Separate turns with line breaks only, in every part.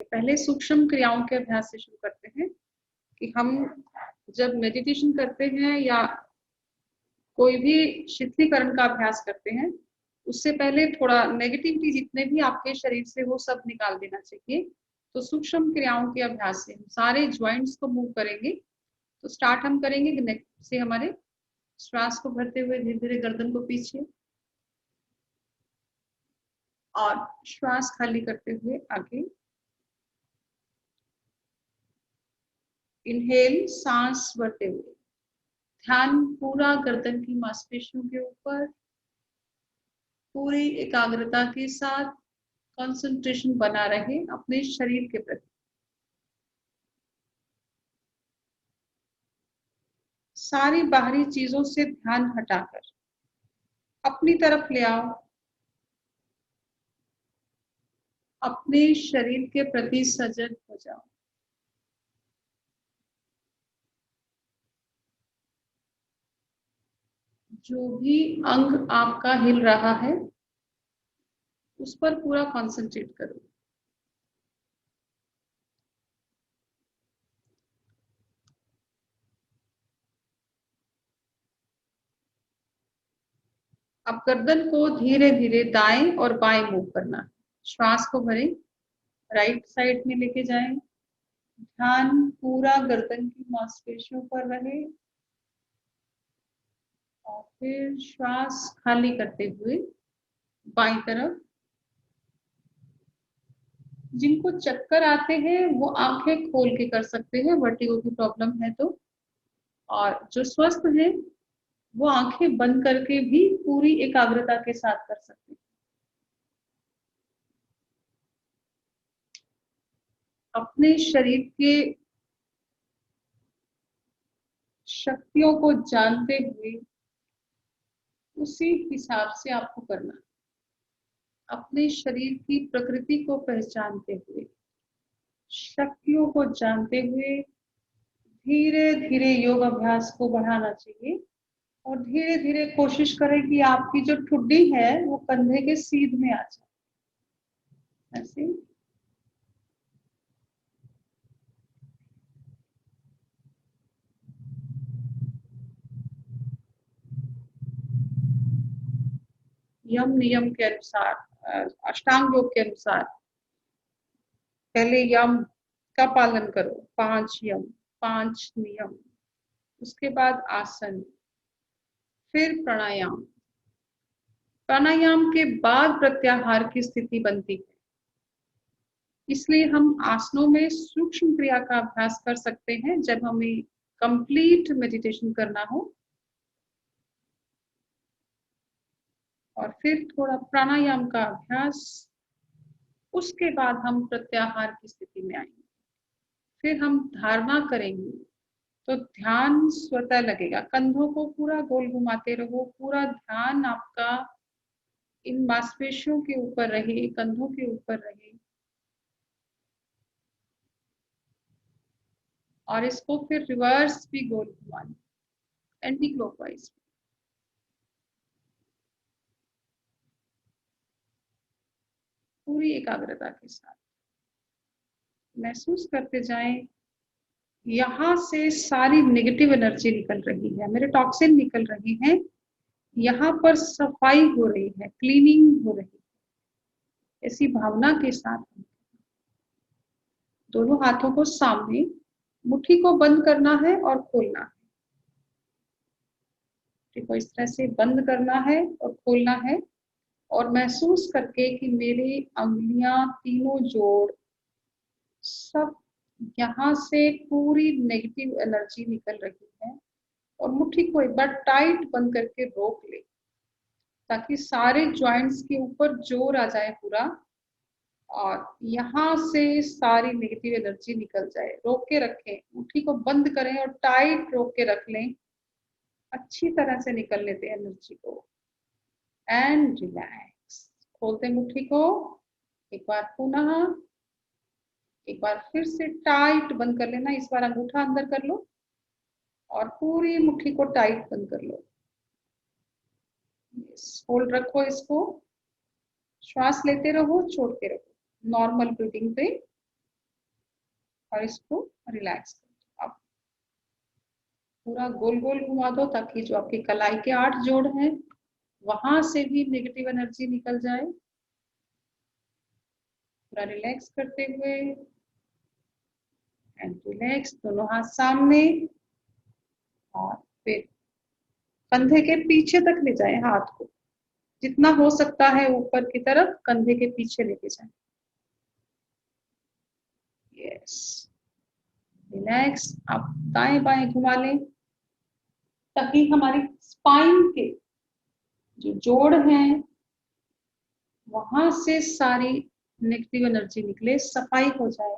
पहले सूक्ष्म क्रियाओं के अभ्यास से शुरू करते हैं कि हम जब मेडिटेशन करते हैं या कोई भी शीतलीकरण का अभ्यास करते हैं, उससे पहले थोड़ा नेगेटिविटी जितने भी आपके शरीर से वो सब निकाल देना चाहिए। तो सूक्ष्म क्रियाओं के अभ्यास से हम सारे ज्वाइंट्स को मूव करेंगे। तो स्टार्ट हम करेंगे नेक से, हमारे श्वास को भरते हुए धीरे धीरे गर्दन को पीछे और श्वास खाली करते हुए आगे। इनहेल, सांस भरते हुए ध्यान पूरा गर्दन की मांसपेशियों के ऊपर, पूरी एकाग्रता के साथ कंसंट्रेशन बना रहे अपने शरीर के प्रति। सारी बाहरी चीजों से ध्यान हटाकर अपनी तरफ ले आओ, अपने शरीर के प्रति सजग हो जाओ। जो भी अंग आपका हिल रहा है उस पर पूरा कंसंट्रेट करो। अब गर्दन को धीरे धीरे दाएं और बाएं मूव करना है। श्वास को भरें, राइट साइड में लेके जाएं, ध्यान पूरा गर्दन की मांसपेशियों पर रहे और फिर श्वास खाली करते हुए बाईं तरफ। जिनको चक्कर आते हैं वो आंखें खोल के कर सकते हैं, वर्टिगो की प्रॉब्लम है तो, और जो स्वस्थ हैं वो आंखें बंद करके भी पूरी एकाग्रता के साथ कर सकते हैं। अपने शरीर के शक्तियों को जानते हुए उसी हिसाब से आपको करना है। अपने शरीर की प्रकृति को पहचानते हुए, शक्तियों को जानते हुए धीरे धीरे योग अभ्यास को बढ़ाना चाहिए और धीरे धीरे कोशिश करें कि आपकी जो ठुड्डी है वो कंधे के सीध में आ जाए। ऐसे यम नियम के अनुसार, अष्टांग योग के अनुसार पहले यम का पालन करो, 5 यम, 5 नियम, उसके बाद आसन, फिर प्राणायाम। प्राणायाम के बाद प्रत्याहार की स्थिति बनती है, इसलिए हम आसनों में सूक्ष्म क्रिया का अभ्यास कर सकते हैं जब हमें कंप्लीट मेडिटेशन करना हो, और फिर थोड़ा प्राणायाम का अभ्यास, उसके बाद हम प्रत्याहार की स्थिति में आएंगे। फिर हम धारणा करेंगे तो ध्यान स्वतः लगेगा। कंधों को पूरा गोल घुमाते रहो, पूरा ध्यान आपका इन मांसपेशियों के ऊपर रहे, कंधों के ऊपर रहे, और इसको फिर रिवर्स भी गोल घुमाना, एंटी क्लॉकवाइज। पूरी एकाग्रता के साथ महसूस करते जाएं, यहाँ से सारी नेगेटिव एनर्जी निकल रही है, मेरे टॉक्सिन निकल रहे हैं, यहाँ पर सफाई हो रही है, क्लीनिंग हो रही है। ऐसी भावना के साथ दोनों हाथों को सामने, मुट्ठी को बंद करना है और खोलना है। मुट्ठी को इस तरह से बंद करना है और खोलना है, और महसूस करके कि मेरी अंगुलियां तीनों जोड़ सब, यहाँ से पूरी नेगेटिव एनर्जी निकल रही है, और मुट्ठी को एक बार टाइट बंद करके रोक ले ताकि सारे जॉइंट्स के ऊपर जोर आ जाए पूरा, और यहाँ से सारी नेगेटिव एनर्जी निकल जाए। रोक के रखें, मुट्ठी को बंद करें और टाइट रोक के रख लें, अच्छी तरह से निकलने दें एनर्जी को, एंड रिलैक्स। खोलते मुट्ठी को एक बार पुनः, एक बार फिर से टाइट बंद कर लेना। इस बार अंगूठा अंदर कर लो और पूरी मुट्ठी को टाइट बंद कर लो। होल्ड रखो इसको, श्वास लेते रहो, छोड़ते रहो, नॉर्मल ब्रीथिंग पे। और इसको रिलैक्स कर दो। अब पूरा गोल गोल घुमा दो ताकि जो आपकी कलाई के 8 जोड़ हैं वहां से भी नेगेटिव एनर्जी निकल जाए। पूरा रिलैक्स करते हुए एंड रिलैक्स, दोनों हाथ सामने और फिर कंधे के पीछे तक ले जाए हाथ को, जितना हो सकता है ऊपर की तरफ कंधे के पीछे लेके जाए। Yes, relax. आप दाएं बाएं घुमा लें ताकि हमारी स्पाइन के जो जोड़ हैं वहां से सारी नेगेटिव एनर्जी निकले, सफाई हो जाए,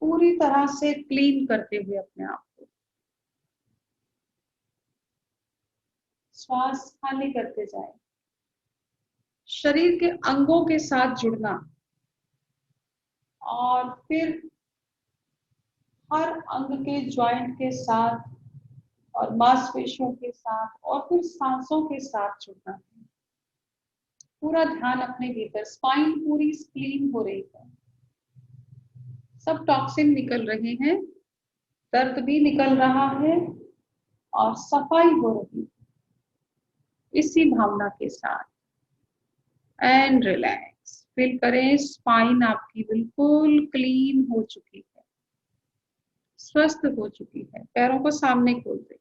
पूरी तरह से क्लीन करते हुए अपने आप को। श्वास खाली करते जाए, शरीर के अंगों के साथ जुड़ना और फिर हर अंग के जॉइंट के साथ और मांसपेशियों के साथ और फिर सांसों के साथ जुड़ना है। पूरा ध्यान अपने भीतर, स्पाइन पूरी क्लीन हो रही है, सब टॉक्सिन निकल रहे हैं, दर्द भी निकल रहा है और सफाई हो रही है इसी भावना के साथ। एंड रिलैक्स, फील करें स्पाइन आपकी बिल्कुल क्लीन हो चुकी है, स्वस्थ हो चुकी है। पैरों को सामने खोल दें,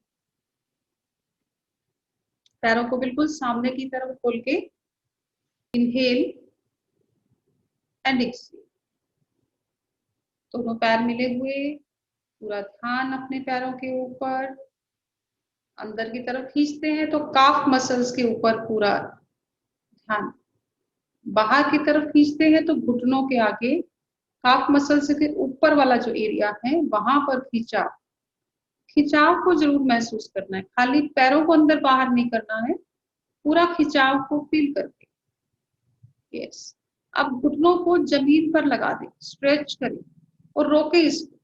पैरों को बिल्कुल सामने की तरफ खोल के इनहेल एंड एक्सहेल, दोनों पैर मिले हुए, पूरा ध्यान अपने पैरों के ऊपर। अंदर की तरफ खींचते हैं तो काफ मसल्स के ऊपर पूरा ध्यान, बाहर की तरफ खींचते हैं तो घुटनों के आगे काफ मसल्स के ऊपर वाला जो एरिया है वहां पर खिंचाव, खिंचाव को जरूर महसूस करना है, खाली पैरों को अंदर बाहर नहीं करना है, पूरा खिंचाव को फील करके। यस, अब घुटनों को जमीन पर लगा दें, स्ट्रेच करें और रोके, इसको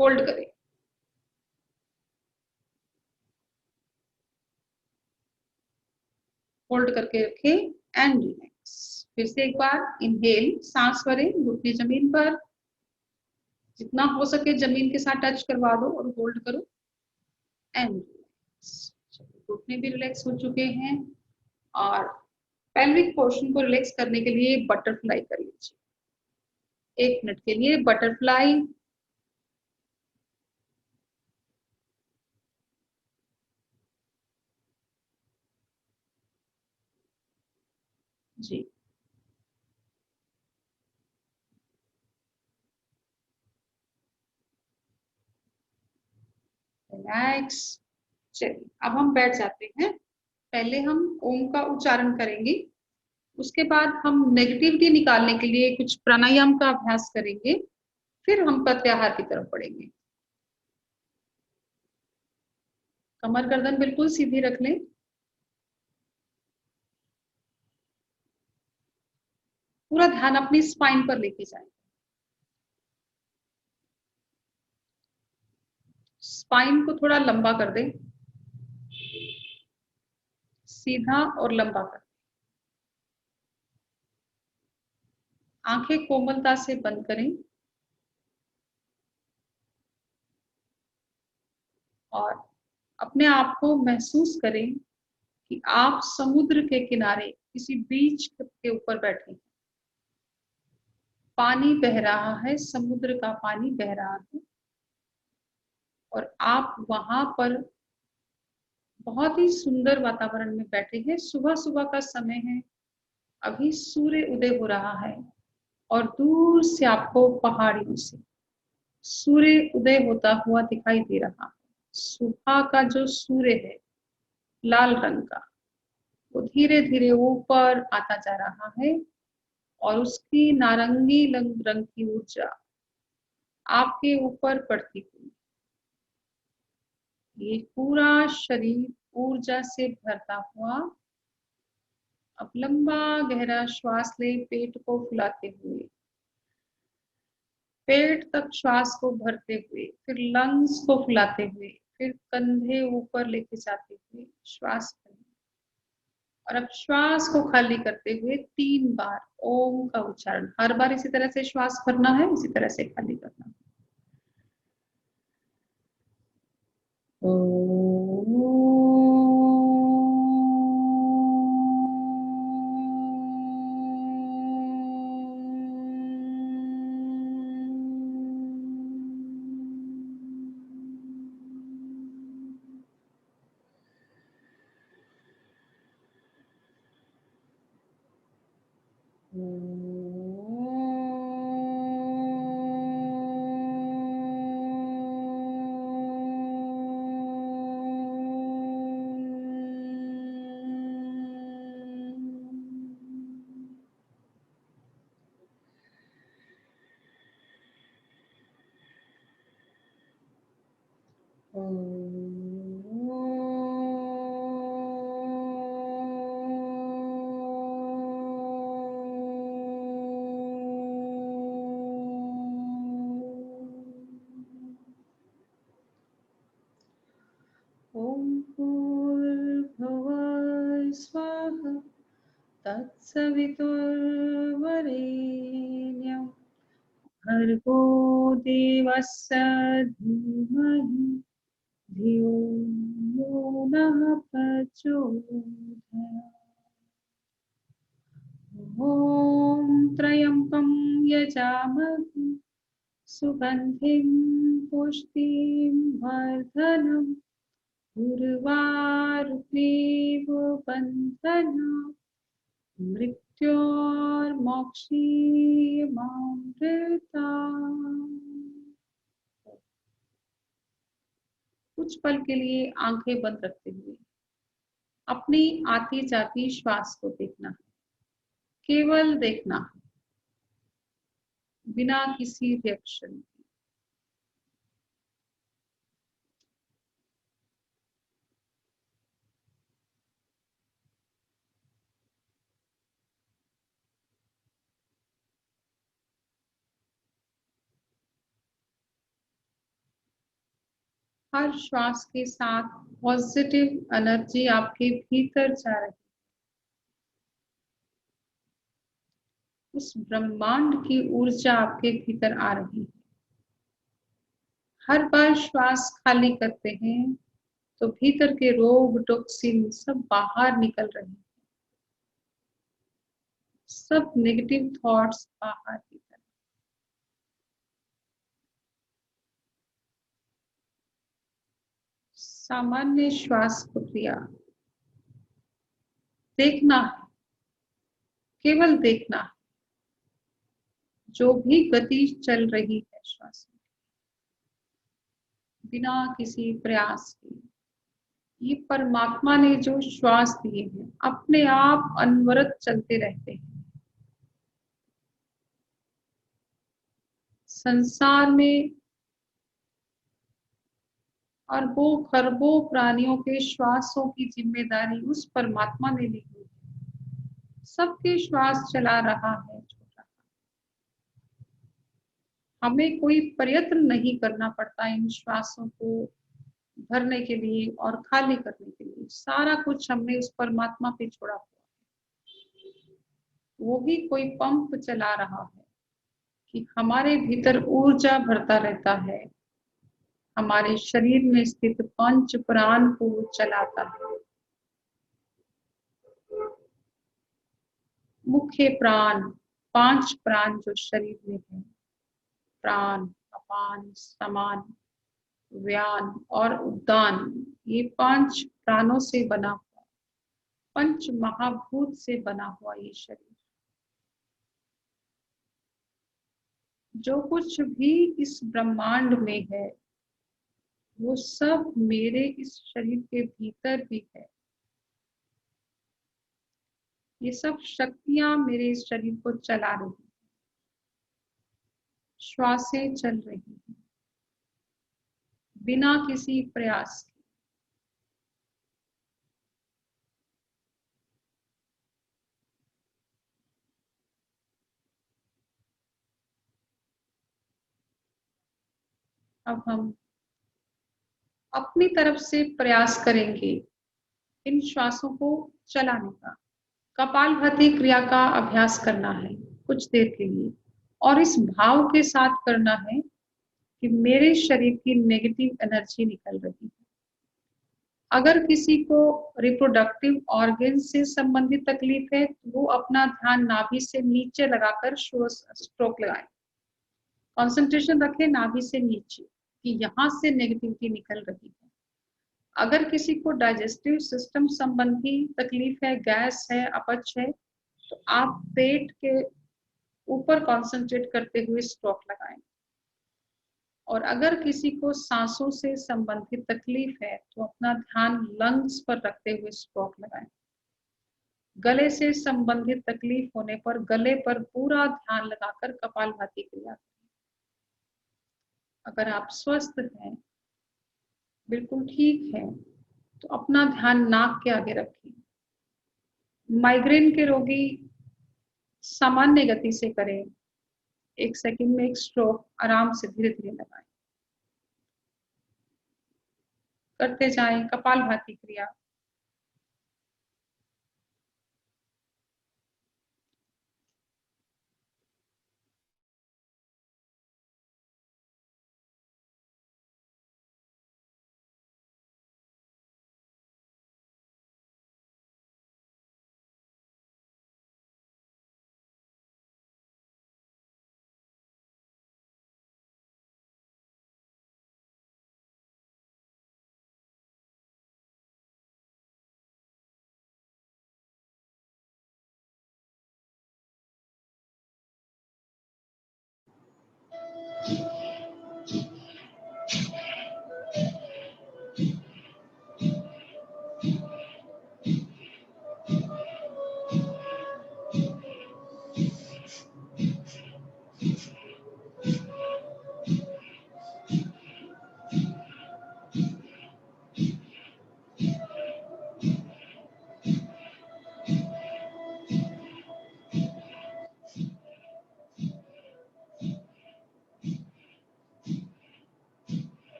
होल्ड करें। होल्ड करके रखें एंड रिलैक्स। फिर से एक बार इनहेल, सांस भरें, घुटने जमीन पर, जितना हो सके जमीन के साथ टच करवा दो और होल्ड करो एंड रिलैक्स। घुटने भी रिलैक्स हो चुके हैं और पेल्विक पोर्शन को रिलैक्स करने के लिए बटरफ्लाई कर लीजिए। 1 मिनट के लिए बटरफ्लाई। जी, रिलैक्स। चलिए अब हम बैठ जाते हैं। पहले हम ओम का उच्चारण करेंगे, उसके बाद हम नेगेटिविटी निकालने के लिए कुछ प्राणायाम का अभ्यास करेंगे, फिर हम प्रत्याहार की तरफ बढ़ेंगे। कमर गर्दन बिल्कुल सीधी रख लें, पूरा ध्यान अपनी स्पाइन पर लेके जाएं। स्पाइन को थोड़ा लंबा कर दें, सीधा और लंबा कर। आंखें कोमलता से बंद करें और अपने आप को महसूस करें कि आप समुद्र के किनारे किसी बीच के ऊपर बैठे हैं। पानी बह रहा है, समुद्र का पानी बह रहा है और आप वहां पर बहुत ही सुंदर वातावरण में बैठे हैं। सुबह सुबह का समय है, अभी सूर्य उदय हो रहा है और दूर से आपको पहाड़ियों से सूर्य उदय होता हुआ दिखाई दे रहा है। सुबह का जो सूर्य है लाल रंग का, वो धीरे धीरे ऊपर आता जा रहा है और उसकी नारंगी रंग की ऊर्जा आपके ऊपर पड़ती हुई, ये पूरा शरीर ऊर्जा से भरता हुआ। अब लंबा गहरा श्वास ले, पेट को फुलाते हुए, पेट तक श्वास को भरते हुए, फिर लंग्स को फुलाते हुए, फिर कंधे ऊपर लेके जाते हुए श्वास करें और अब श्वास को खाली करते हुए 3 बार ओम का उच्चारण। हर बार इसी तरह से श्वास भरना है, इसी तरह से खाली करना है। ओम भूर्भुवः स्वाहा तत्सवितुर्वरेण्यं भर्गो देवस्य धीमहि धियो यो नः प्रचोदयात्। ॐ त्र्यम्बकं यजामहे सुगन्धिं पुष्टिं वर्धनम् उर्वारुकमेव बन्धनात् मृत्योर्मोक्षीयमामृतात्। कुछ पल के लिए आंखें बंद रखते हुए अपनी आती जाती श्वास को देखना है, केवल देखना है, बिना किसी रिएक्शन। हर श्वास के साथ पॉजिटिव एनर्जी आपके भीतर जा रही है। उस ब्रह्मांड की ऊर्जा आपके भीतर आ रही है। हर बार श्वास खाली करते हैं तो भीतर के रोग टॉक्सिन सब बाहर निकल रहे हैं, सब नेगेटिव थॉट्स बाहर की तरफ। सामान्य श्वास प्रक्रिया देखना है, केवल देखना है, जो भी गति चल रही है श्वास में, बिना किसी प्रयास के। ये परमात्मा ने जो श्वास दिए हैं अपने आप अनवरत चलते रहते हैं। संसार में अरबों खरबों प्राणियों के श्वासों की जिम्मेदारी उस परमात्मा ने ली हुई है। सबके श्वास चला रहा है, छोटा। हमें कोई प्रयत्न नहीं करना पड़ता इन श्वासों को भरने के लिए और खाली करने के लिए। सारा कुछ हमने उस परमात्मा पे छोड़ा हुआ है। वो ही कोई पंप चला रहा है कि हमारे भीतर ऊर्जा भरता रहता है, हमारे शरीर में स्थित पंच प्राण को चलाता है। मुख्य प्राण, 5 प्राण जो शरीर में है, प्राण, अपान, समान, व्यान और उदान, ये 5 प्राणों से बना हुआ, पंच महाभूत से बना हुआ ये शरीर। जो कुछ भी इस ब्रह्मांड में है वो सब मेरे इस शरीर के भीतर भी है। ये सब शक्तियां मेरे इस शरीर को चला रही हैं, श्वासें चल रही हैं बिना किसी प्रयास के। अब हम अपनी तरफ से प्रयास करेंगे इन श्वासों को चलाने का। कपालभाति क्रिया का अभ्यास करना है कुछ देर के लिए और इस भाव के साथ करना है कि मेरे शरीर की नेगेटिव एनर्जी निकल रही है। अगर किसी को रिप्रोडक्टिव ऑर्गन से संबंधित तकलीफ है तो वो अपना ध्यान नाभि से नीचे लगाकर स्ट्रोक लगाएं। कंसंट्रेशन रखें नाभि से नीचे कि यहाँ से नेगेटिविटी निकल रही है। अगर किसी को डाइजेस्टिव सिस्टम संबंधी तकलीफ है, गैस है, अपच है, तो आप पेट के ऊपर कंसंट्रेट करते हुए स्ट्रोक लगाएं। और अगर किसी को सांसों से संबंधित तकलीफ है तो अपना ध्यान लंग्स पर रखते हुए स्ट्रोक लगाएं। गले से संबंधित तकलीफ होने पर गले पर पूरा ध्यान लगाकर कपालभाति क्रिया करें। अगर आप स्वस्थ हैं, बिल्कुल ठीक है, तो अपना ध्यान नाक के आगे रखें। माइग्रेन के रोगी सामान्य गति से करें। 1 सेकंड में एक स्ट्रोक आराम से धीरे धीरे लगाएं। करते जाएं कपालभाति क्रिया।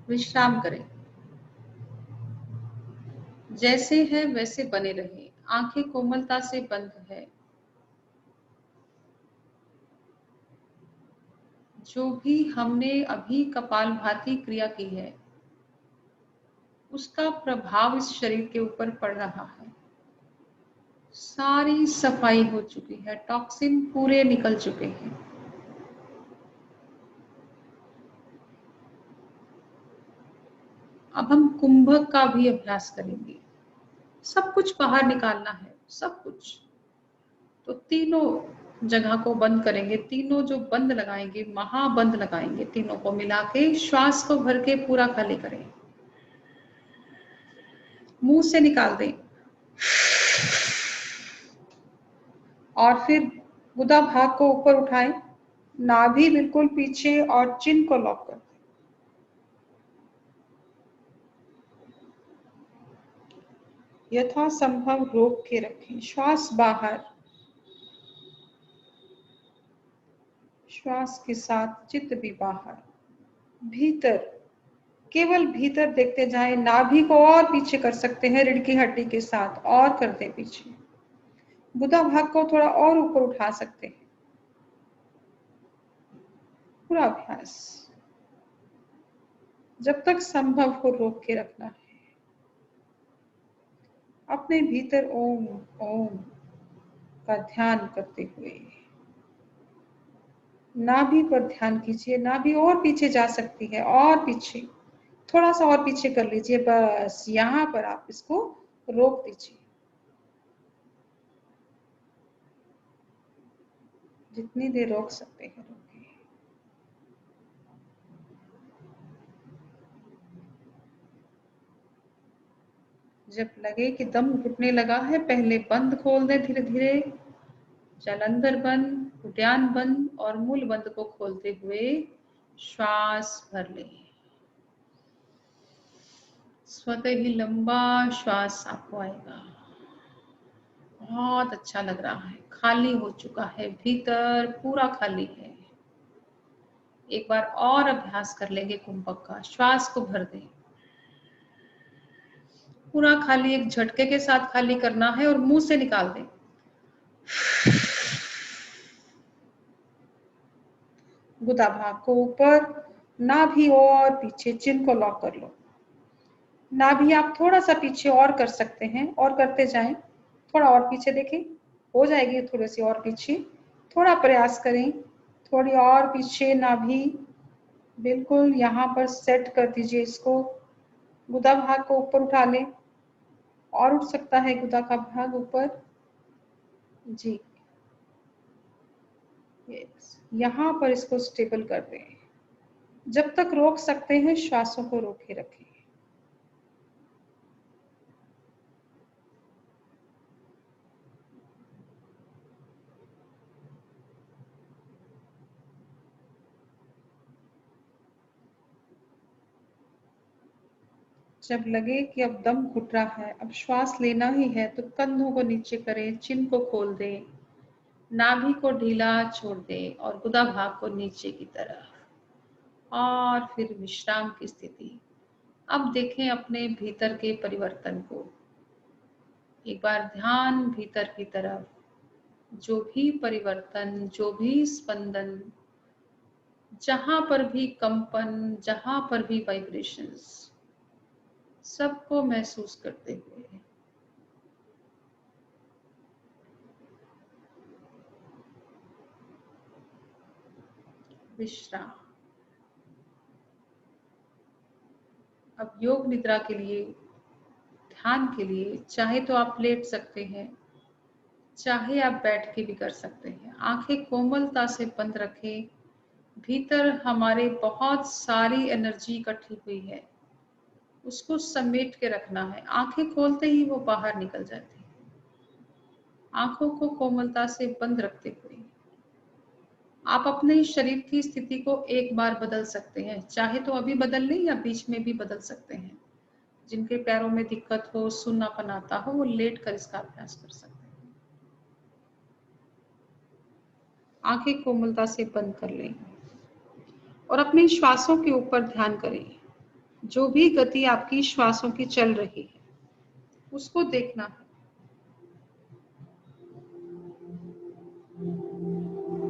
विश्राम करें। जैसे है वैसे बने रहे, आंखें कोमलता से बंद है। जो भी हमने अभी कपालभाति क्रिया की है उसका प्रभाव इस शरीर के ऊपर पड़ रहा है। सारी सफाई हो चुकी है, टॉक्सिन पूरे निकल चुके हैं। अब हम कुंभक का भी अभ्यास करेंगे। सब कुछ बाहर निकालना है, सब कुछ। तो तीनों जगह को बंद करेंगे, तीनों जो बंद लगाएंगे, महाबंद लगाएंगे, तीनों को मिला के श्वास को भर के पूरा खाली करें। मुंह से निकाल दें और फिर गुदा भाग को ऊपर उठाएं, नाभि बिल्कुल पीछे और चिन को लॉक कर दें। यथासंभव रोक के रखें। श्वास बाहर, श्वास के साथ चित्त भी बाहर। भीतर, केवल भीतर देखते जाएं। नाभि को और पीछे कर सकते हैं रीढ़ की हड्डी के साथ, और कर दें पीछे। गुदा भाग को थोड़ा और ऊपर उठा सकते हैं। पूरा अभ्यास जब तक संभव हो रोक के रखना है। अपने भीतर ओम ओम का ध्यान करते हुए नाभि पर ध्यान कीजिए। नाभि और पीछे जा सकती है, और पीछे, थोड़ा सा और पीछे कर लीजिए। बस यहाँ पर आप इसको रोक दीजिए। जितनी देर रोक सकते हैं रोकिए। जब लगे कि दम घुटने लगा है, पहले बंद खोल दें धीरे धीरे। जालंधर बंद, उद्यान बंद और मूल बंद को खोलते हुए श्वास भर लें। स्वतः ही लंबा श्वास आपको आएगा। बहुत अच्छा लग रहा है, खाली हो चुका है, भीतर पूरा खाली है। एक बार और अभ्यास कर लेंगे कुंभक का। श्वास को भर दें, पूरा खाली, एक झटके के साथ खाली करना है और मुंह से निकाल दें। गुदा भाग को ऊपर, नाभि और पीछे, चिन को लॉक कर लो। नाभि आप थोड़ा सा पीछे और कर सकते हैं, और करते जाएं। थोड़ा और पीछे देखें, हो जाएगी थोड़ी सी और पीछे। थोड़ा प्रयास करें, थोड़ी और पीछे नाभि, बिल्कुल यहाँ पर सेट कर दीजिए इसको। गुदा भाग को ऊपर उठा लें, और उठ सकता है गुदा का भाग ऊपर जी। यहाँ पर इसको स्टेबल कर दें। जब तक रोक सकते हैं श्वासों को रोके रखें। जब लगे कि अब दम घुट रहा है, अब श्वास लेना ही है, तो कंधों को नीचे करें, चिन को खोल दें, नाभि को ढीला छोड़ दें और गुदा भाग को नीचे की तरफ, और फिर विश्राम की स्थिति। अब देखें अपने भीतर के परिवर्तन को। एक बार ध्यान भीतर की तरफ। जो भी परिवर्तन, जो भी स्पंदन, जहां पर भी कंपन, जहां पर भी वाइब्रेशंस, सबको महसूस करते हुए विश्राम। अब योग निद्रा के लिए, ध्यान के लिए चाहे तो आप लेट सकते हैं, चाहे आप बैठ के भी कर सकते हैं। आंखें कोमलता से बंद रखें। भीतर हमारे बहुत सारी एनर्जी इकट्ठी हुई है, उसको समेट के रखना है। आंखें खोलते ही वो बाहर निकल जाती है। आंखों को कोमलता से बंद रखते हुए आप अपने शरीर की स्थिति को एक बार बदल सकते हैं। चाहे तो अभी बदल लें या बीच में भी बदल सकते हैं। जिनके पैरों में दिक्कत हो, सुन्नापन आता हो, वो लेट कर इसका अभ्यास कर सकते हैं। आंखें कोमलता से बंद कर लें और अपने श्वासों के ऊपर ध्यान करें। जो भी गति आपकी श्वासों की चल रही है, उसको देखना है।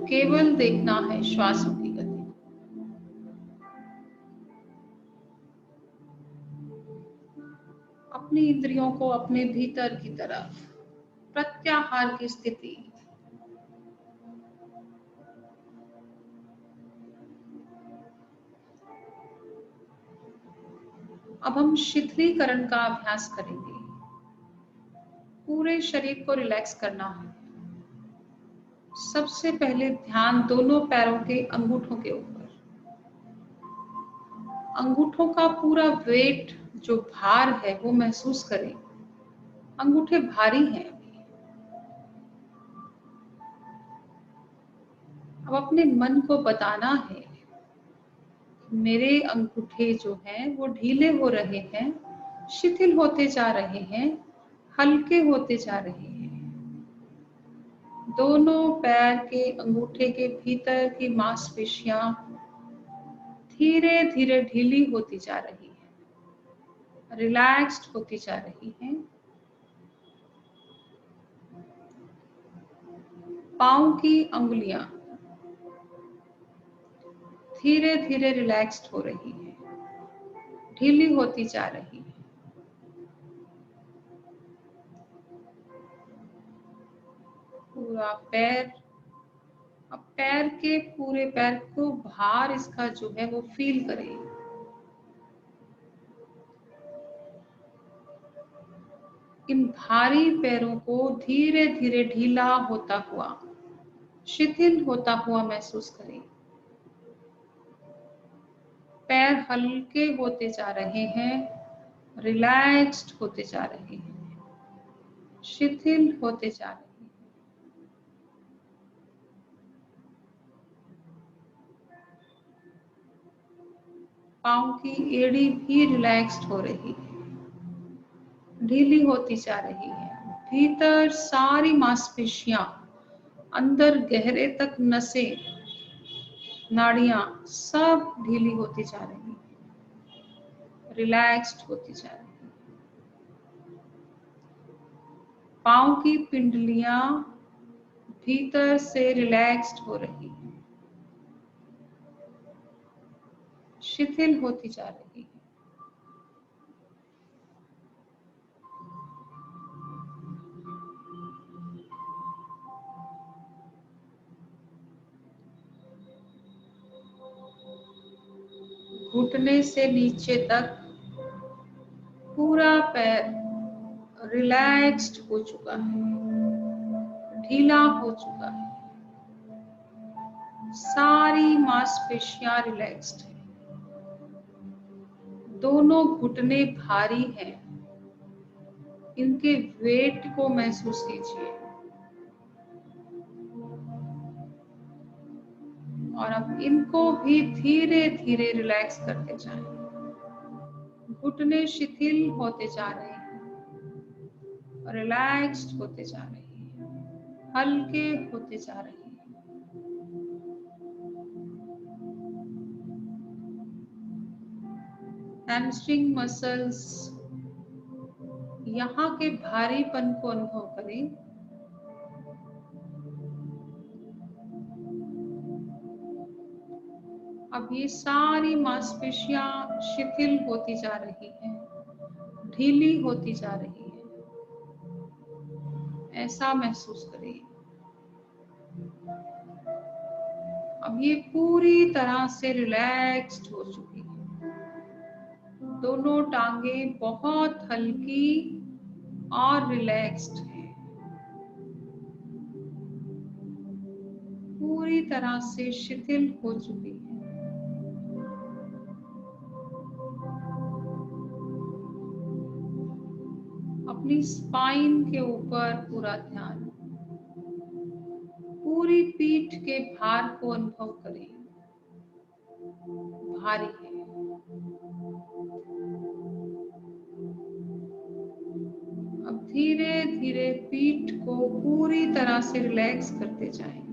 केवल देखना है श्वासों की गति। अपनी इंद्रियों को अपने भीतर की तरफ, प्रत्याहार की स्थिति। अब हम शिथिलीकरण का अभ्यास करेंगे। पूरे शरीर को रिलैक्स करना है। सबसे पहले ध्यान दोनों पैरों के अंगूठों के ऊपर। अंगूठों का पूरा वेट, जो भार है, वो महसूस करें। अंगूठे भारी हैं। अब अपने मन को बताना है, मेरे अंगूठे जो हैं वो ढीले हो रहे हैं, शिथिल होते जा रहे हैं, हल्के होते जा रहे हैं। दोनों पैर के अंगूठे के भीतर की मांसपेशियां धीरे धीरे ढीली होती जा रही हैं, रिलैक्स्ड होती जा रही हैं। पांव की अंगुलियां धीरे धीरे रिलैक्स्ड हो रही हैं, ढीली होती जा रही हैं। पूरा पैर, अब पैर के पूरे पैर को भार इसका जो है वो फील करें। इन भारी पैरों को धीरे धीरे ढीला होता हुआ, शिथिल होता हुआ महसूस करें। पैर हल्के होते जा रहे हैं, रिलैक्स्ड होते जा रहे हैं, शिथिल होते जा रहे हैं। पांव की एड़ी भी रिलैक्स्ड हो रही है, ढीली होती जा रही है। भीतर सारी मांसपेशियां, अंदर गहरे तक नसें, नाड़ियां सब ढीली होती जा रही है, रिलैक्स्ड होती जा रही है। पांव की पिंडलियां भीतर से रिलैक्स्ड हो रही है, शिथिल होती जा रही है। घुटने से नीचे तक पूरा पैर रिलैक्स्ड हो चुका है, ढीला हो चुका है। सारी मांसपेशियां रिलैक्स्ड है। दोनों घुटने भारी हैं, इनके वेट को महसूस कीजिए। और अब इनको भी धीरे धीरे रिलैक्स करते जाएं। घुटने शिथिल होते जा रहे हैं, रिलैक्स्ड होते जा रहे हैं, हल्के होते जा रहे हैं। हैमस्ट्रिंग मसल्स, यहाँ के भारीपन को अनुभव करें। अब ये सारी मांसपेशियां शिथिल होती जा रही हैं, ढीली होती जा रही है। ऐसा महसूस करिए। अब ये पूरी तरह से रिलैक्स्ड हो चुकी है। दोनों टांगें बहुत हल्की और रिलैक्स्ड है, पूरी तरह से शिथिल हो चुकी है। अपनी स्पाइन के ऊपर पूरा ध्यान, पूरी पीठ के भार को अनुभव करें। भारी है। अब धीरे धीरे पीठ को पूरी तरह से रिलैक्स करते जाएं।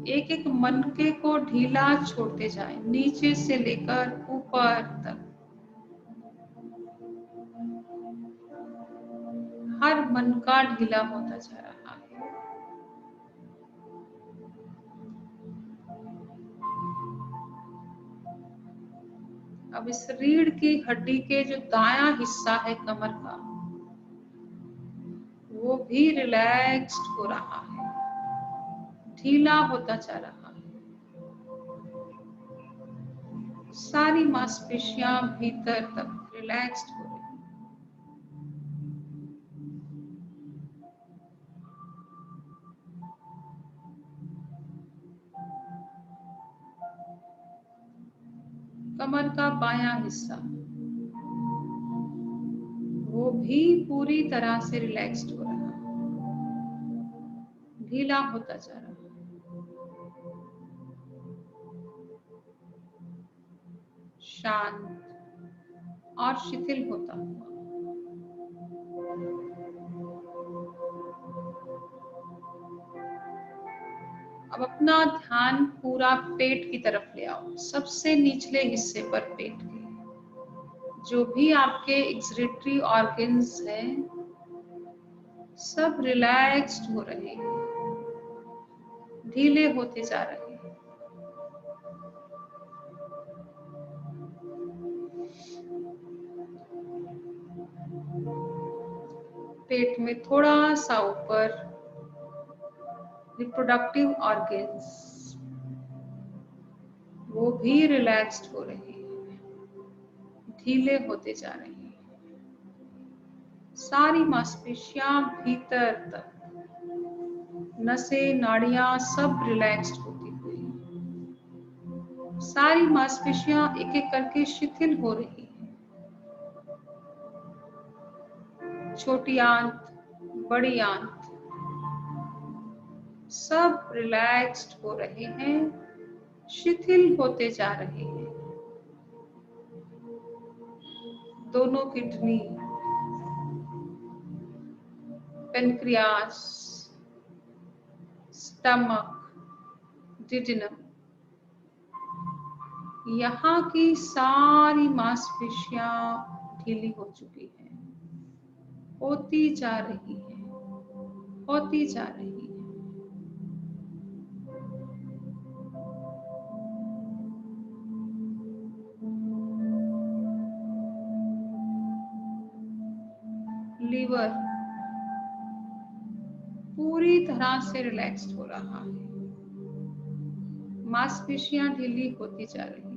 एक एक मनके को ढीला छोड़ते जाएं, नीचे से लेकर ऊपर तक। हर मनका ढीला होता जा रहा है। अब इस रीढ़ की हड्डी के जो दायां हिस्सा है कमर का, वो भी रिलैक्स्ड हो रहा है, ढीला होता जा रहा है। सारी मांसपेशियां भीतर तक रिलैक्स्ड हो रही हैं। कमर का बायां हिस्सा, वो भी पूरी तरह से रिलैक्स्ड हो रहा है, ढीला होता जा रहा है। शांत और शिथिल होता हुआ। अब अपना ध्यान पूरा पेट की तरफ ले आओ, सबसे निचले हिस्से पर पेट के। जो भी आपके एक्सक्रीटरी ऑर्गन्स हैं, सब रिलैक्स्ड हो रहे हैं, ढीले होते जा रहे हैं। पेट में थोड़ा सा ऊपर रिप्रोडक्टिव ऑर्गन्स, वो भी रिलैक्स्ड हो रहे हैं, ढीले होते जा रहे हैं। सारी मांसपेशियां भीतर तक, नसें, नाड़ियां सब रिलैक्स्ड होती हुई। सारी मांसपेशियां एक एक करके शिथिल हो रही हैं। छोटी आंत, बड़ी आंत, सब रिलैक्स्ड हो रहे हैं, शिथिल होते जा रहे हैं। दोनों किडनी, पेनक्रियास, स्टमक, डिडिनम, यहाँ की सारी मांसपेशियां ढीली हो चुकी हैं, होती जा रही है, होती जा रही है। लीवर पूरी तरह से रिलैक्स्ड हो रहा है, मांसपेशियां ढीली होती जा रही हैं।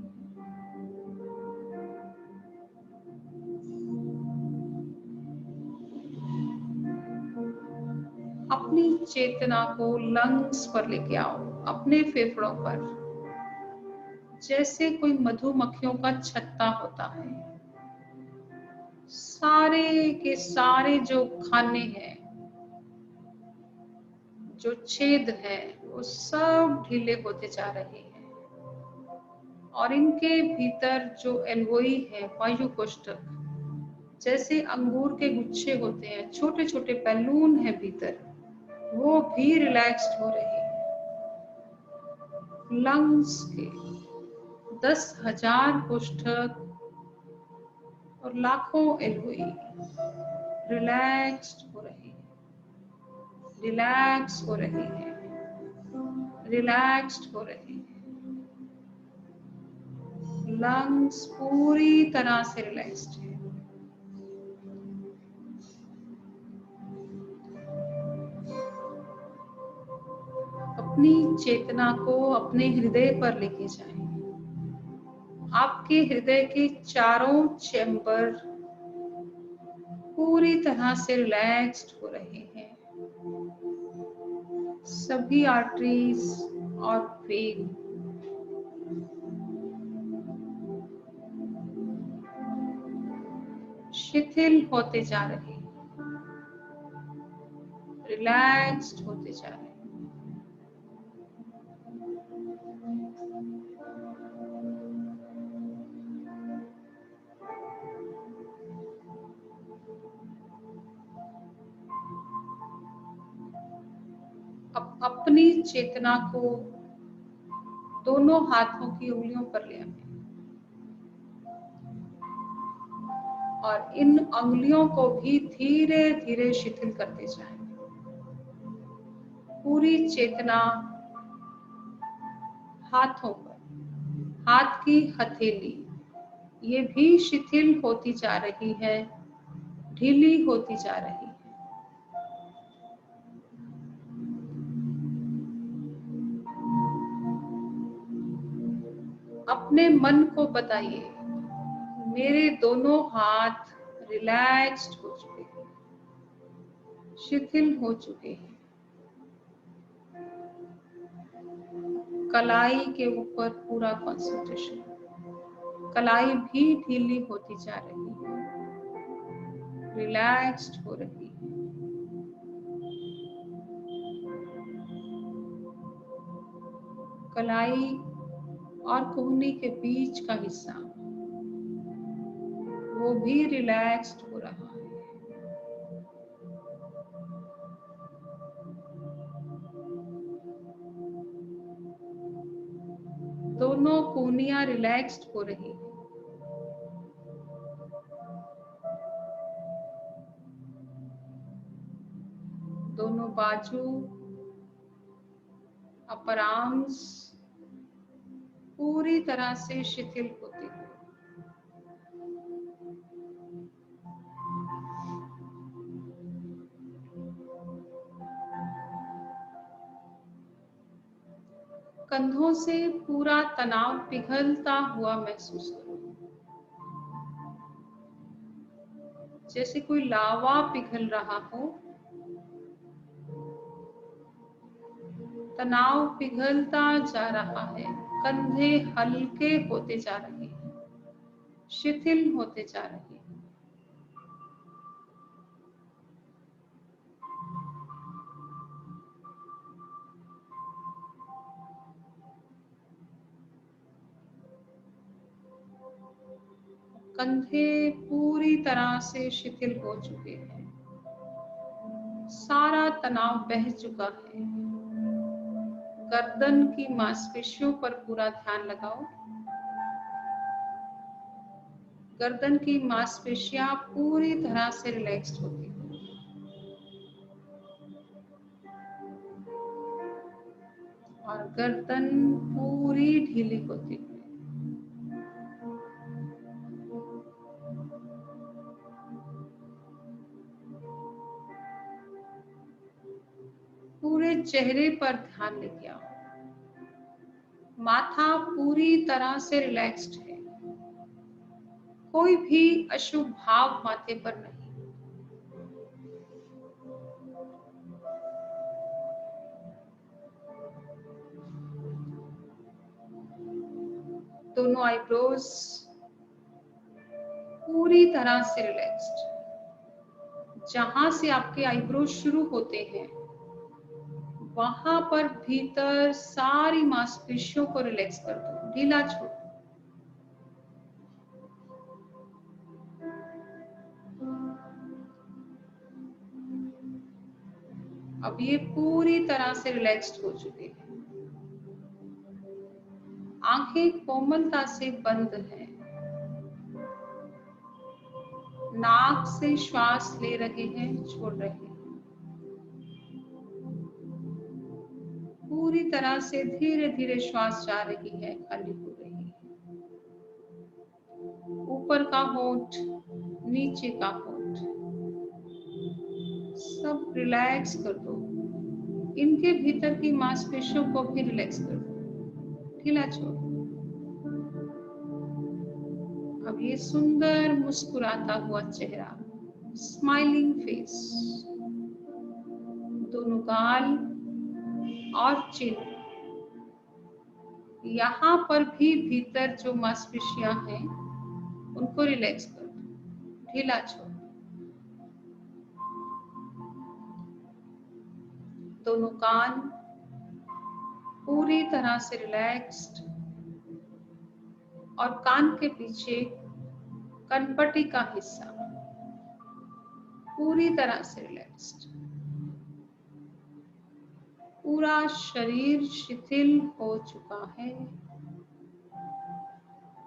अपनी चेतना को लंग्स पर लेके आओ, अपने फेफड़ों पर। जैसे कोई मधुमक्खियों का छत्ता होता है, सारे के सारे जो खाने हैं, जो छेद है, वो सब ढीले होते जा रहे हैं। और इनके भीतर जो एल्वोई है, वायु कोष्ठक, जैसे अंगूर के गुच्छे होते हैं, छोटे छोटे बैलून है भीतर, वो भी रिलैक्स्ड हो रहे हैं। लंग्स के 10,000 कोष्ठक और लाखों एल्वोई रिलैक्स्ड हो रहे हैं, रिलैक्स हो रहे हैं, रिलैक्स्ड हो रहे हैं। लंग्स पूरी तरह से रिलैक्स्ड है। अपनी चेतना को अपने हृदय पर लेके जाएं। आपके हृदय के चारों चैम्बर पूरी तरह से रिलैक्स्ड हो रहे हैं। सभी आर्टरीज और वेन शिथिल होते जा रहे हैं, रिलैक्स्ड होते जा रहे हैं। अब अपनी चेतना को दोनों हाथों की उंगलियों पर ले आए और इन उंगलियों को भी धीरे धीरे शिथिल करते जाएं। पूरी चेतना हाथों पर, हाथ की हथेली ये भी शिथिल होती जा रही है, ढीली होती जा रही है। अपने मन को बताइए, मेरे दोनों हाथ रिलैक्स्ड हो चुके हैं, शिथिल हो चुके हैं। कलाई के ऊपर पूरा कंसंट्रेशन, कलाई भी ढीली होती जा रही है, रिलैक्स्ड हो रही है। कलाई और कोहनी के बीच का हिस्सा वो भी रिलैक्स्ड हो रहा है। दोनों कोहनियां रिलैक्स्ड हो रही है। दोनों बाजू, अपर आर्म्स पूरी तरह से शिथिल होते हुए। कंधों से पूरा तनाव पिघलता हुआ महसूस करो, जैसे कोई लावा पिघल रहा हो। तनाव पिघलता जा रहा है, कंधे हल्के होते जा रहे हैं, शिथिल होते जा रहे हैं। कंधे पूरी तरह से शिथिल हो चुके हैं, सारा तनाव बह चुका है। गर्दन की मांसपेशियों पर पूरा ध्यान लगाओ। गर्दन की मांसपेशियां पूरी तरह से रिलैक्स्ड होती हैं और गर्दन पूरी ढीली होती है। पूरे चेहरे पर ध्यान लेके आओ। माथा पूरी तरह से रिलैक्स्ड है, कोई भी अशुभ भाव माथे पर नहीं। दोनों आईब्रोज पूरी तरह से रिलैक्स्ड। जहां से आपके आईब्रोज शुरू होते हैं वहां पर भीतर सारी मांसपेशियों को रिलैक्स कर दो, ढीला छोड़ दो। अब ये पूरी तरह से रिलैक्स्ड हो चुके हैं। आंखें कोमलता से बंद हैं। नाक से श्वास ले रहे हैं, छोड़ रहे हैं। पूरी तरह से धीरे धीरे श्वास जा रही है, खाली हो रही है। ऊपर का होंठ, नीचे का होंठ, सब रिलैक्स कर दो। इनके भीतर की मांसपेशियों को भी रिलैक्स कर दो, ढीला छोड़ो। अब ये सुंदर मुस्कुराता हुआ चेहरा, स्माइलिंग फेस, दोनों गाल और चिन, यहाँ पर भी भीतर जो मांसपेशियां हैं उनको रिलैक्स कर दो, ढीला छोड़ो। दोनों कान पूरी तरह से रिलैक्स्ड और कान के पीछे कनपट्टी का हिस्सा पूरी तरह से रिलैक्स्ड। पूरा शरीर शिथिल हो चुका है,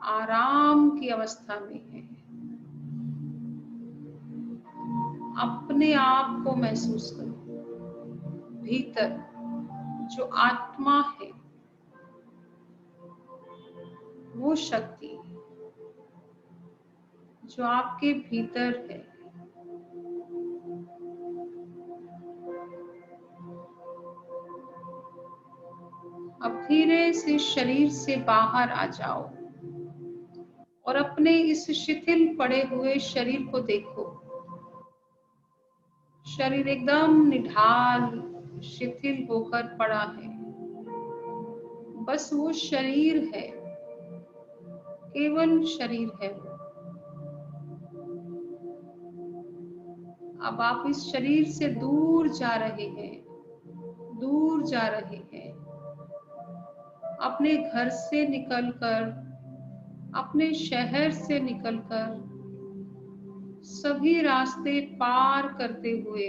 आराम की अवस्था में है। अपने आप को महसूस करो, भीतर जो आत्मा है, वो शक्ति जो आपके भीतर है, अब धीरे से शरीर से बाहर आ जाओ और अपने इस शिथिल पड़े हुए शरीर को देखो। शरीर एकदम निढाल शिथिल होकर पड़ा है, बस वो शरीर है, केवल शरीर है वो। अब आप इस शरीर से दूर जा रहे हैं, दूर जा रहे हैं, अपने घर से निकलकर, अपने शहर से निकलकर, सभी रास्ते पार करते हुए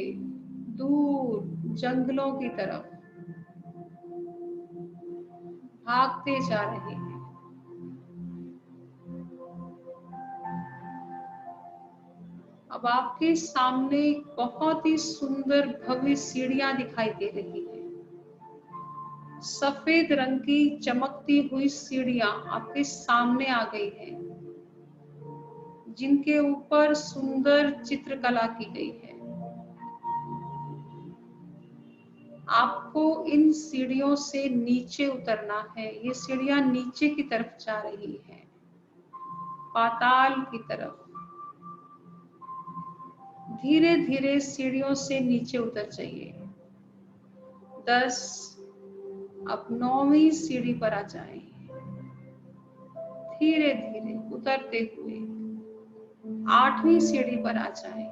दूर जंगलों की तरफ भागते जा रहे हैं। अब आपके सामने बहुत ही सुंदर भव्य सीढ़ियां दिखाई दे रही है। सफेद रंग की चमकती हुई सीढ़ियां आपके सामने आ गई है, जिनके ऊपर सुंदर चित्रकला की गई है। आपको इन सीढ़ियों से नीचे उतरना है। ये सीढ़ियां नीचे की तरफ जा रही है, पाताल की तरफ। धीरे धीरे सीढ़ियों से नीचे उतर जाइए। 10, अब 9वीं सीढ़ी पर आ जाएं। धीरे धीरे उतरते हुए 8वीं सीढ़ी पर आ जाएं।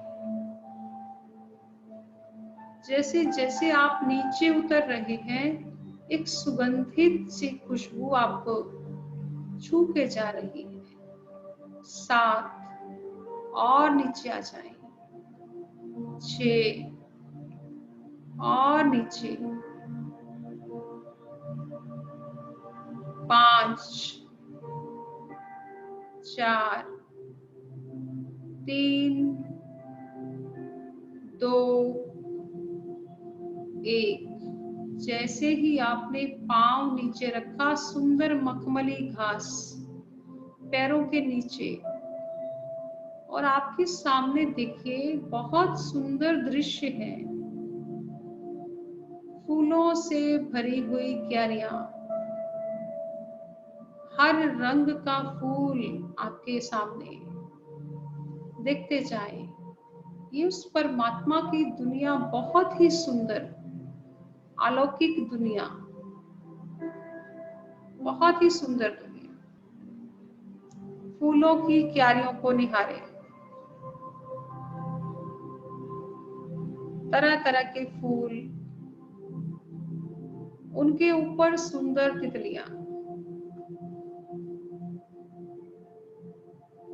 जैसे जैसे आप नीचे उतर रहे हैं, एक सुगंधित सी खुशबू आपको छू के जा रही है। 7 और नीचे आ जाएं। 6 और नीचे। 5, 4, 3, 2, 1। जैसे ही आपने पांव नीचे रखा, सुंदर मखमली घास पैरों के नीचे, और आपके सामने देखिए बहुत सुंदर दृश्य है। फूलों से भरी हुई क्यारियां, हर रंग का फूल आपके सामने। देखते जाएं, ये उस परमात्मा की दुनिया, बहुत ही सुंदर अलौकिक दुनिया, बहुत ही सुंदर दुनिया। फूलों की क्यारियों को निहारे, तरह तरह के फूल, उनके ऊपर सुंदर तितलियां,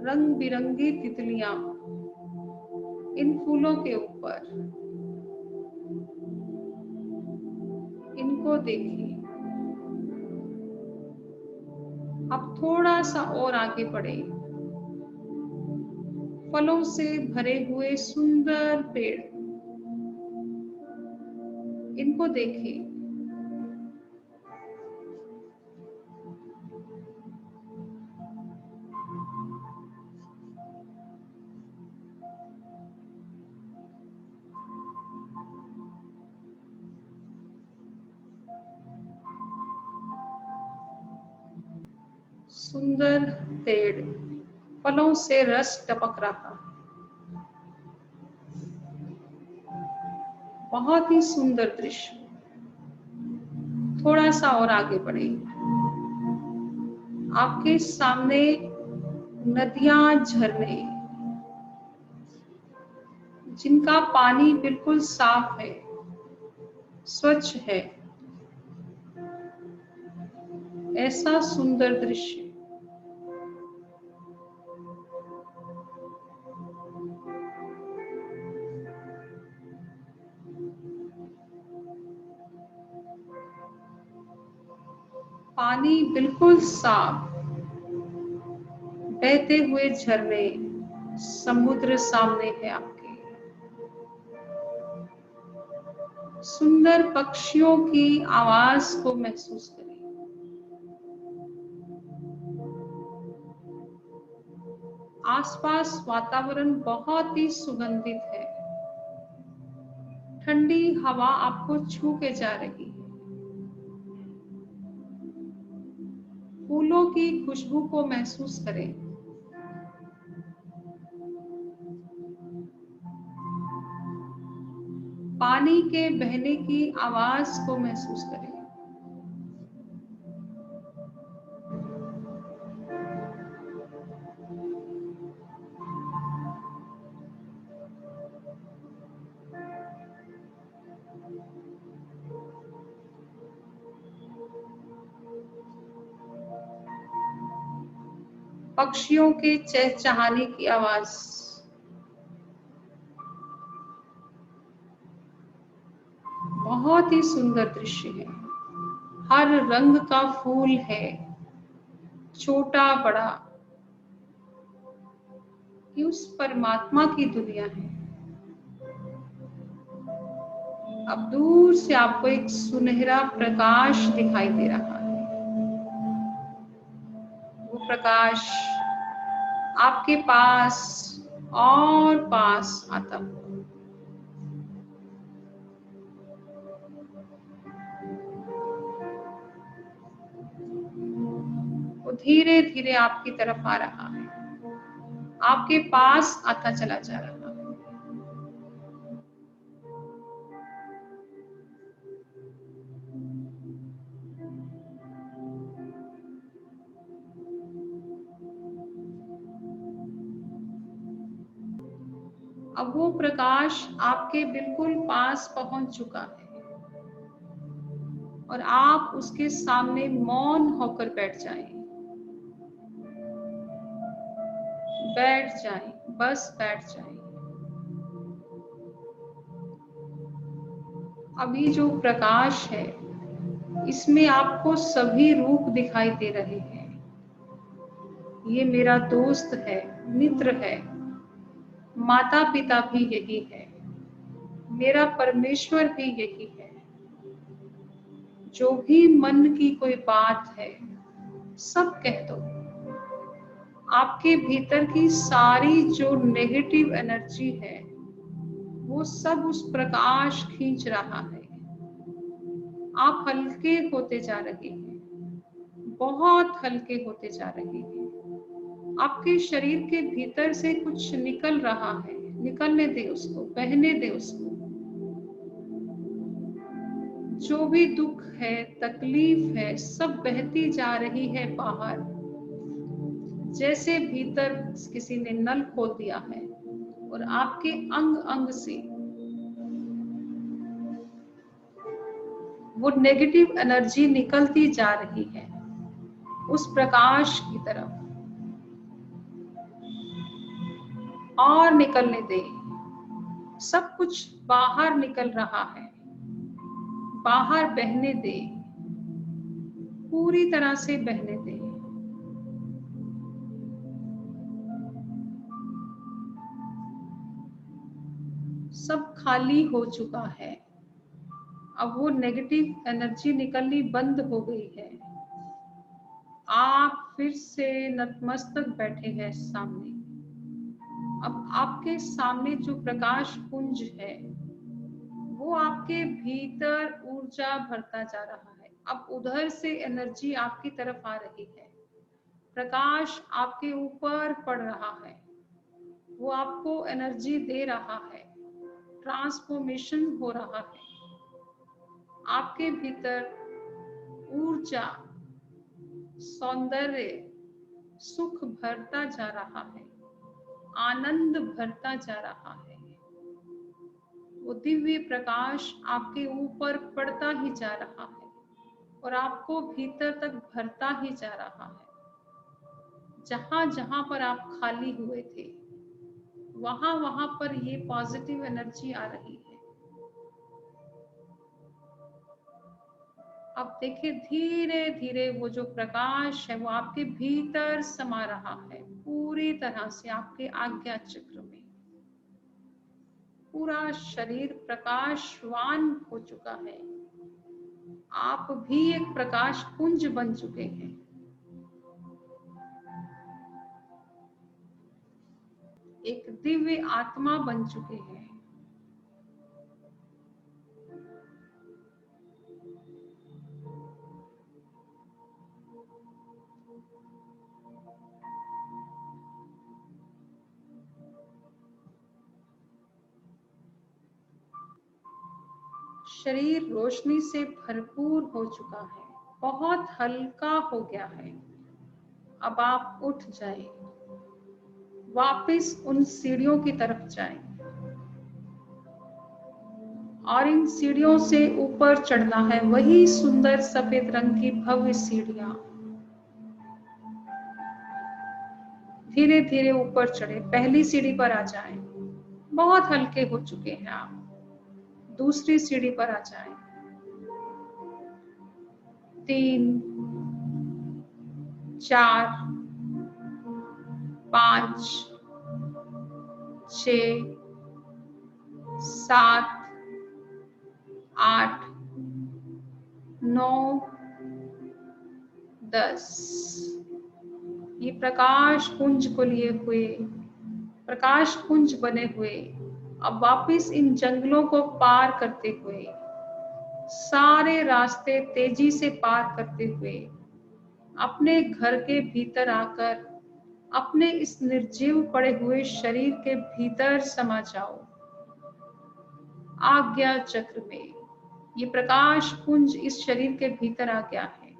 रंग बिरंगी तितलियां इन फूलों के ऊपर। इनको देखिए। अब थोड़ा सा और आगे बढ़े। फलों से भरे हुए सुंदर पेड़, इनको देखिए। सुंदर पेड़, फलों से रस टपक रहा, बहुत ही सुंदर दृश्य। थोड़ा सा और आगे बढ़े, आपके सामने नदियां, झरने, जिनका पानी बिल्कुल साफ है, स्वच्छ है, ऐसा सुंदर दृश्य। पानी बिल्कुल साफ, बहते हुए झरने, समुद्र सामने है आपके। सुंदर पक्षियों की आवाज को महसूस करें। आसपास वातावरण बहुत ही सुगंधित है, ठंडी हवा आपको छू के जा रही है। फूलों की खुशबू को महसूस करें। पानी के बहने की आवाज को महसूस करें। पक्षियों के चहचहाने की आवाज, बहुत ही सुंदर दृश्य है। हर रंग का फूल है, छोटा बड़ा। ये उस परमात्मा की दुनिया है। अब दूर से आपको एक सुनहरा प्रकाश दिखाई दे रहा है। वो प्रकाश आपके पास और पास आता हुआ, वो धीरे धीरे आपकी तरफ आ रहा है, आपके पास आता चला जा रहा है। अब वो प्रकाश आपके बिल्कुल पास पहुंच चुका है और आप उसके सामने मौन होकर बैठ जाएं। बैठ जाएं, बस बैठ जाएं। अभी जो प्रकाश है, इसमें आपको सभी रूप दिखाई दे रहे हैं। ये मेरा दोस्त है, मित्र है, माता पिता भी यही है, मेरा परमेश्वर भी यही है। जो भी मन की कोई बात है, सब कह दो। आपके भीतर की सारी जो नेगेटिव एनर्जी है, वो सब उस प्रकाश खींच रहा है। आप हल्के होते जा रहे हैं, बहुत हल्के होते जा रहे हैं। आपके शरीर के भीतर से कुछ निकल रहा है, निकलने दे उसको, बहने दे उसको। जो भी दुख है, तकलीफ है, सब बहती जा रही है बाहर। जैसे भीतर किसी ने नल खोल दिया है और आपके अंग अंग से वो नेगेटिव एनर्जी निकलती जा रही है उस प्रकाश की तरफ। और निकलने दे, सब कुछ बाहर निकल रहा है, बाहर बहने दे, पूरी तरह से बहने दे। सब खाली हो चुका है। अब वो नेगेटिव एनर्जी निकलनी बंद हो गई है। आप फिर से नतमस्तक बैठे हैं सामने। अब आपके सामने जो प्रकाश पुंज है, वो आपके भीतर ऊर्जा भरता जा रहा है। अब उधर से एनर्जी आपकी तरफ आ रही है। प्रकाश आपके ऊपर पड़ रहा है, वो आपको एनर्जी दे रहा है, ट्रांसफॉर्मेशन हो रहा है। आपके भीतर ऊर्जा, सौंदर्य, सुख भरता जा रहा है, आनंद भरता जा रहा है। वो दिव्य प्रकाश आपके ऊपर पड़ता ही जा रहा है और आपको भीतर तक भरता ही जा रहा है। जहां जहां पर आप खाली हुए थे, वहां वहां पर ये पॉजिटिव एनर्जी आ रही है। अब देखिए, धीरे धीरे वो जो प्रकाश है वो आपके भीतर समा रहा है, पूरी तरह से आपके आज्ञा चक्र में। पूरा शरीर प्रकाशवान हो चुका है। आप भी एक प्रकाश पुंज बन चुके हैं। एक दिव्य आत्मा बन चुके हैं। शरीर रोशनी से भरपूर हो चुका है, बहुत हल्का हो गया है। अब आप उठ जाएं, वापस उन सीढ़ियों की तरफ जाएं और इन सीढ़ियों से ऊपर चढ़ना है, वही सुंदर सफेद रंग की भव्य सीढ़ियां। धीरे धीरे ऊपर चढ़े, पहली सीढ़ी पर आ जाएं। बहुत हल्के हो चुके हैं आप। दूसरी सीढ़ी पर आ जाएं। 3, 4, 5, 6, 7, 8, 9, 10। ये प्रकाश पुंज को लिए हुए, प्रकाश पुंज बने हुए, अब वापस इन जंगलों को पार करते हुए, सारे रास्ते तेजी से पार करते हुए, अपने घर के भीतर आकर अपने इस निर्जीव पड़े हुए शरीर के भीतर समा जाओ। आज्ञा चक्र में ये प्रकाश पुंज इस शरीर के भीतर आ गया है,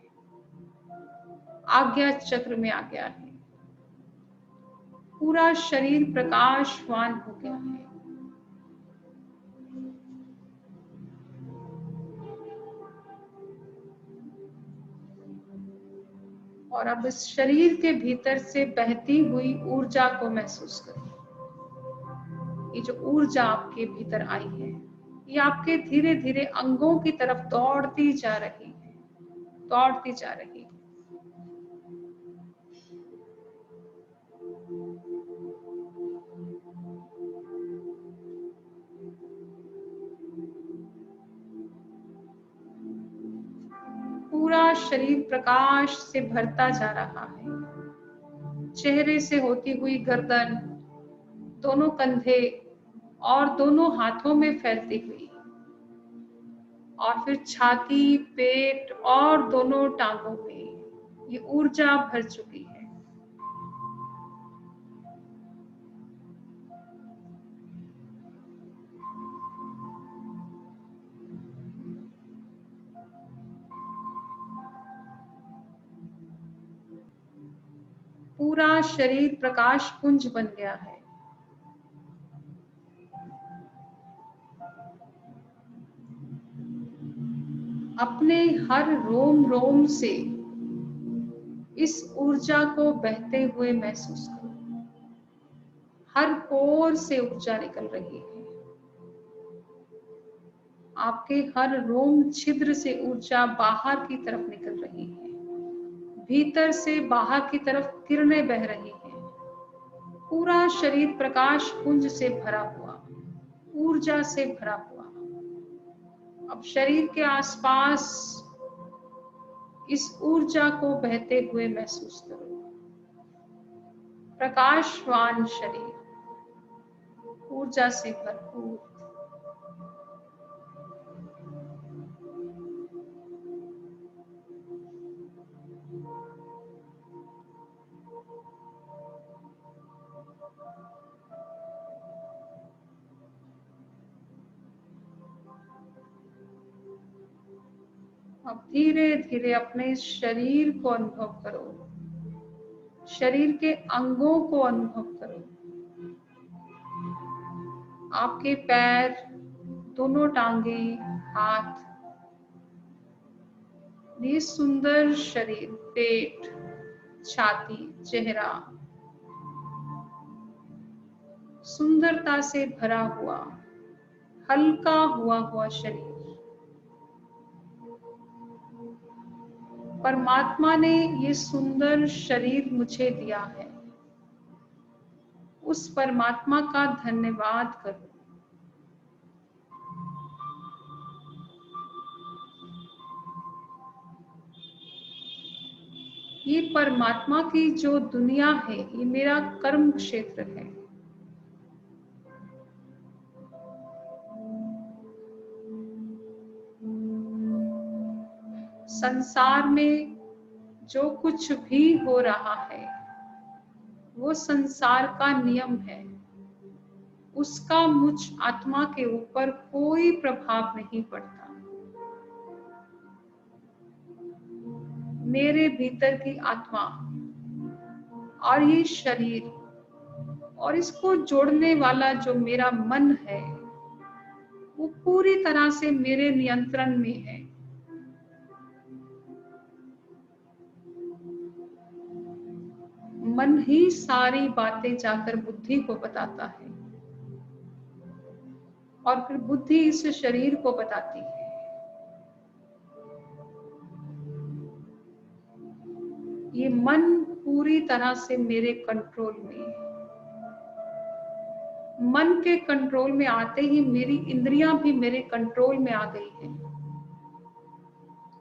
आज्ञा चक्र में आ गया है। पूरा शरीर प्रकाशवान हो गया है। और अब इस शरीर के भीतर से बहती हुई ऊर्जा को महसूस करें। ये जो ऊर्जा आपके भीतर आई है, ये आपके धीरे धीरे अंगों की तरफ दौड़ती जा रही है, दौड़ती जा रही है। पूरा शरीर प्रकाश से भरता जा रहा है। चेहरे से होती हुई गर्दन, दोनों कंधे और दोनों हाथों में फैलती हुई, और फिर छाती, पेट और दोनों टांगों में ये ऊर्जा भर चुकी है। पूरा शरीर प्रकाश पुंज बन गया है। अपने हर रोम रोम से इस ऊर्जा को बहते हुए महसूस करो। हर पोर से ऊर्जा निकल रही है। आपके हर रोम छिद्र से ऊर्जा बाहर की तरफ निकल रही है। भीतर से बाहर की तरफ किरणें बह रही हैं। पूरा शरीर प्रकाश पुंज से भरा हुआ, ऊर्जा से भरा हुआ। अब शरीर के आसपास इस ऊर्जा को बहते हुए महसूस करो। प्रकाशवान शरीर, ऊर्जा से भरपूर। अब धीरे धीरे अपने शरीर को अनुभव करो, शरीर के अंगों को अनुभव करो। आपके पैर, दोनों टांगे, हाथ, ये सुंदर शरीर, पेट, छाती, चेहरा, सुंदरता से भरा हुआ, हल्का हुआ शरीर। परमात्मा ने ये सुंदर शरीर मुझे दिया है, उस परमात्मा का धन्यवाद करो। ये परमात्मा की जो दुनिया है, ये मेरा कर्म क्षेत्र है। संसार में जो कुछ भी हो रहा है वो संसार का नियम है, उसका मुझ आत्मा के ऊपर कोई प्रभाव नहीं पड़ता। मेरे भीतर की आत्मा और ये शरीर और इसको जोड़ने वाला जो मेरा मन है वो पूरी तरह से मेरे नियंत्रण में है। मन ही सारी बातें जाकर बुद्धि को बताता है और फिर बुद्धि इस शरीर को बताती है। ये मन पूरी तरह से मेरे कंट्रोल में है। मन के कंट्रोल में आते ही मेरी इंद्रियां भी मेरे कंट्रोल में आ गई हैं।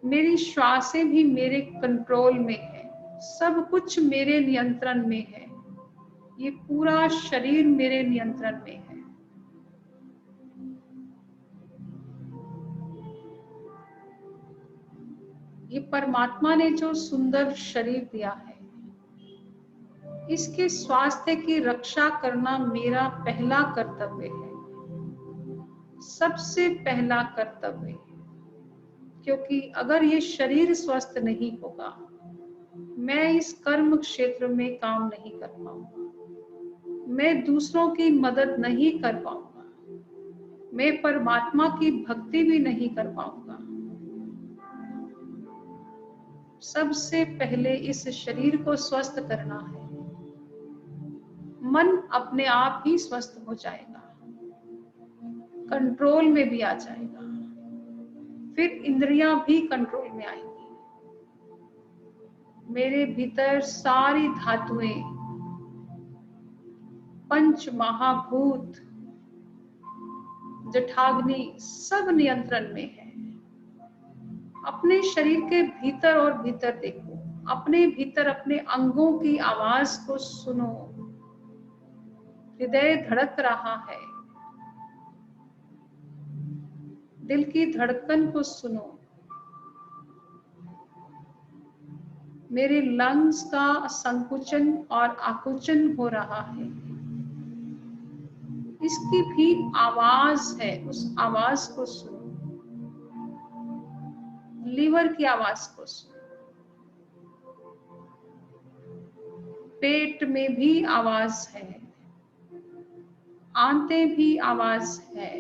मेरी श्वासें भी मेरे कंट्रोल में है। सब कुछ मेरे नियंत्रण में है। ये पूरा शरीर मेरे नियंत्रण में है। ये परमात्मा ने जो सुंदर शरीर दिया है, इसके स्वास्थ्य की रक्षा करना मेरा पहला कर्तव्य है, सबसे पहला कर्तव्य है। क्योंकि अगर ये शरीर स्वस्थ नहीं होगा, मैं इस कर्म क्षेत्र में काम नहीं कर पाऊंगा, मैं दूसरों की मदद नहीं कर पाऊंगा, मैं परमात्मा की भक्ति भी नहीं कर पाऊंगा। सबसे पहले इस शरीर को स्वस्थ करना है। मन अपने आप ही स्वस्थ हो जाएगा, कंट्रोल में भी आ जाएगा, फिर इंद्रियां भी कंट्रोल में आएंगी। मेरे भीतर सारी धातुएं, पंच महाभूत, जठाग्नि सब नियंत्रण में है। अपने शरीर के भीतर और भीतर देखो, अपने भीतर अपने अंगों की आवाज को सुनो। हृदय धड़क रहा है, दिल की धड़कन को सुनो। मेरे लंग्स का संकुचन और आकुचन हो रहा है, इसकी भी आवाज है, उस आवाज को सुनो। लीवर की आवाज को सुनो। पेट में भी आवाज है, आंतें भी आवाज है।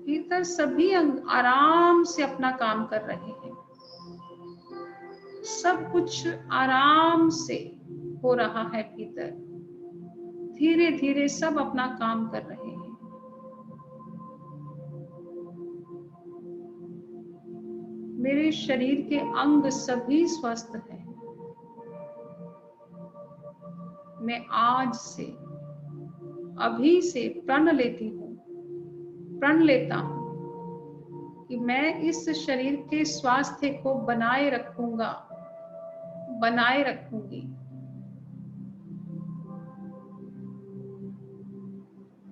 भीतर सभी अंग आराम से अपना काम कर रहे हैं। सब कुछ आराम से हो रहा है भीतर। धीरे धीरे सब अपना काम कर रहे हैं। मेरे शरीर के अंग सभी स्वस्थ हैं। मैं आज से, अभी से प्रण लेती हूँ, प्रण लेता हूँ कि मैं इस शरीर के स्वास्थ्य को बनाए रखूंगा, बनाए रखूंगी।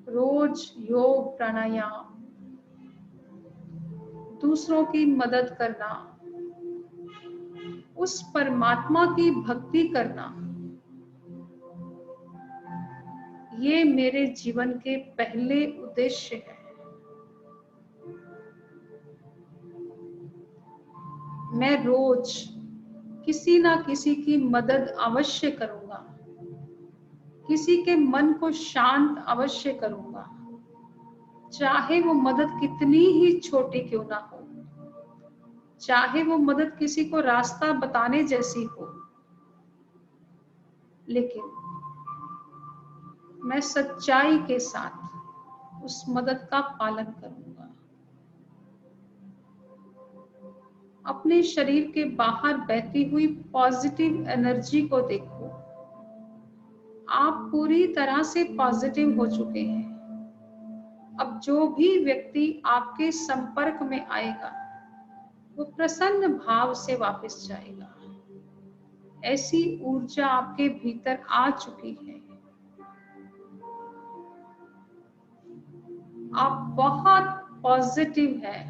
रोज योग प्राणायाम, दूसरों की मदद करना, उस परमात्मा की भक्ति करना, ये मेरे जीवन के पहले उद्देश्य है। मैं रोज किसी ना किसी की मदद अवश्य करूंगा, किसी के मन को शांत अवश्य करूंगा, चाहे वो मदद कितनी ही छोटी क्यों ना हो, चाहे वो मदद किसी को रास्ता बताने जैसी हो, लेकिन मैं सच्चाई के साथ उस मदद का पालन करूंगा। अपने शरीर के बाहर बहती हुई पॉजिटिव एनर्जी को देखो। आप पूरी तरह से पॉजिटिव हो चुके हैं। अब जो भी व्यक्ति आपके संपर्क में आएगा वो प्रसन्न भाव से वापस जाएगा। ऐसी ऊर्जा आपके भीतर आ चुकी है। आप बहुत पॉजिटिव हैं,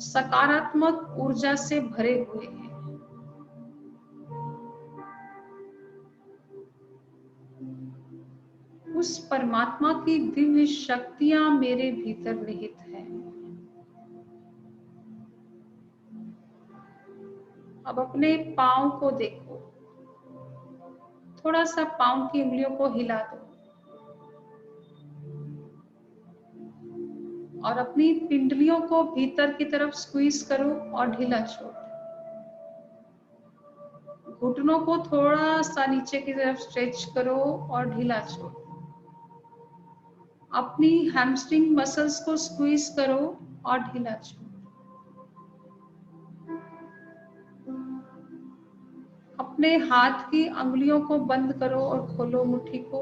सकारात्मक ऊर्जा से भरे हुए हैं। उस परमात्मा की दिव्य शक्तियां मेरे भीतर निहित हैं। अब अपने पांव को देखो, थोड़ा सा पांव की उंगलियों को हिला दो और अपनी पिंडलियों को भीतर की तरफ स्क्वीज करो और ढीला छोड़ दो। घुटनों को थोड़ा सा नीचे की तरफ स्ट्रेच करो और ढीला छोड़ दो। अपनी हैमस्ट्रिंग मसल्स को स्क्वीज करो और ढीला छोड़ो। अपने हाथ की अंगुलियों को बंद करो और खोलो मुट्ठी को।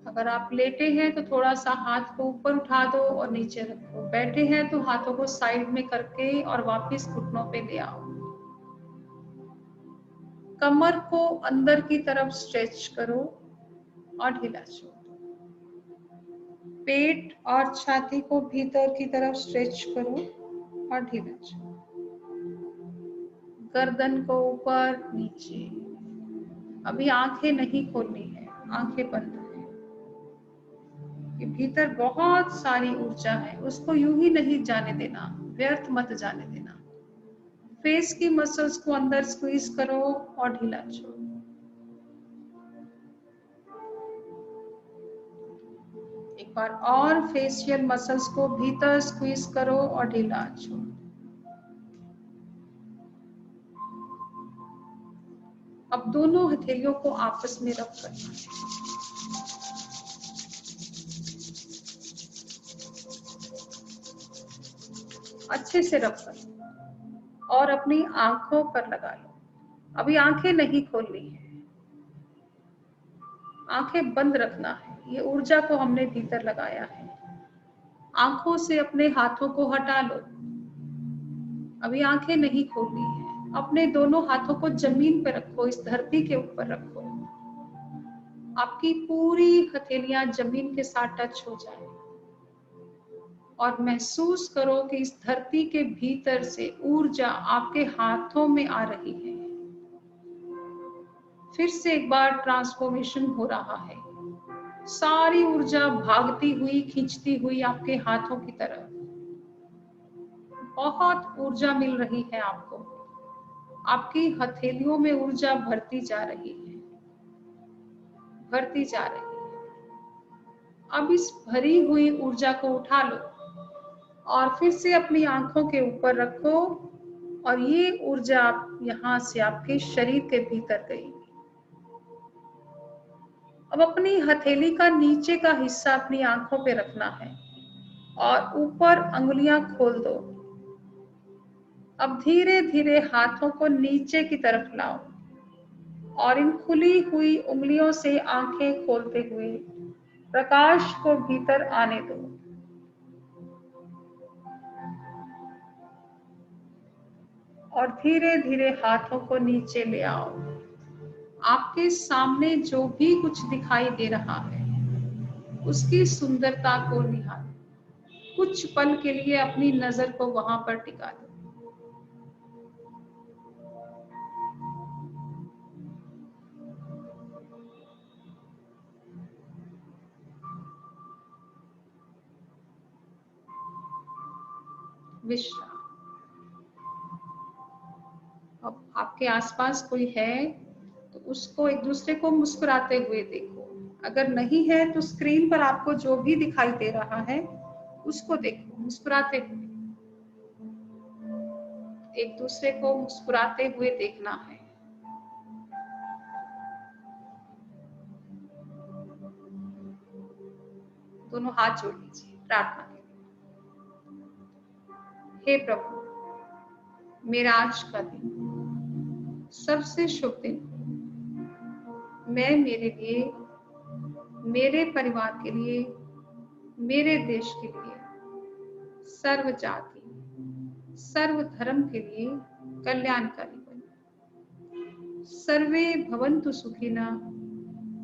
अगर आप लेटे हैं तो थोड़ा सा हाथ को ऊपर उठा दो और नीचे रखो। बैठे हैं तो हाथों को साइड में करके और वापस घुटनों पे ले आओ। कमर को अंदर की तरफ स्ट्रेच करो और ढीला छोड़ो। पेट और छाती को भीतर की तरफ स्ट्रेच करो और ढीला छोड़ो। गर्दन को ऊपर नीचे। अभी आंखें नहीं खोलनी है, आंखें बंद है। ये भीतर बहुत सारी ऊर्जा है, उसको यूं ही नहीं जाने देना, व्यर्थ मत जाने देना। फेस की मसल्स को अंदर स्क्वीज करो और ढीला छोड़ो। एक बार और फेशियल मसल्स को भीतर स्क्वीज करो और ढीला छोड़ो। अब दोनों हथेलियों को आपस में रब करना है। अच्छे से रब करो और अपनी आंखों पर लगा लो। अभी आंखें नहीं खोलनी है, आंखें बंद रखना है। ये ऊर्जा को हमने भीतर लगाया है। आंखों से अपने हाथों को हटा लो। अभी आंखें नहीं खोलनी है। अपने दोनों हाथों को जमीन पर रखो, इस धरती के ऊपर रखो। आपकी पूरी हथेलियां जमीन के साथ टच हो जाए और महसूस करो कि इस धरती के भीतर से ऊर्जा आपके हाथों में आ रही है। फिर से एक बार ट्रांसफॉर्मेशन हो रहा है। सारी ऊर्जा भागती हुई, खींचती हुई आपके हाथों की तरफ। बहुत ऊर्जा मिल रही है आपको। आपकी हथेलियों में ऊर्जा भरती जा रही है, भरती जा रही है। अब इस भरी हुई ऊर्जा को उठा लो और फिर से अपनी आंखों के ऊपर रखो और ये ऊर्जा यहाँ से आपके शरीर के भीतर गई। अब अपनी हथेली का नीचे का हिस्सा अपनी आंखों पे रखना है और ऊपर अंगुलियां खोल दो। अब धीरे धीरे हाथों को नीचे की तरफ लाओ और इन खुली हुई उंगलियों से आंखें खोलते हुए प्रकाश को भीतर आने दो। और धीरे धीरे हाथों को नीचे ले आओ। आपके सामने जो भी कुछ दिखाई दे रहा है उसकी सुंदरता को निहारो। कुछ पल के लिए अपनी नजर को वहां पर टिका दो। विश्राम। अब आपके आसपास कोई है तो उसको, एक दूसरे को मुस्कुराते हुए देखो। अगर नहीं है तो स्क्रीन पर आपको जो भी दिखाई दे रहा है उसको देखो, मुस्कुराते हुए। एक दूसरे को मुस्कुराते हुए देखना है। दोनों हाथ जोड़ लीजिए प्रार्थना के लिए। हे प्रभु, मेरा आज का दिन सबसे शुभ दिन हो। मैं मेरे लिए, मेरे परिवार के लिए, मेरे देश के लिए, सर्व जाति, सर्व धर्म के लिए कल्याणकारी बने। सर्वे भवन्तु सुखिनः,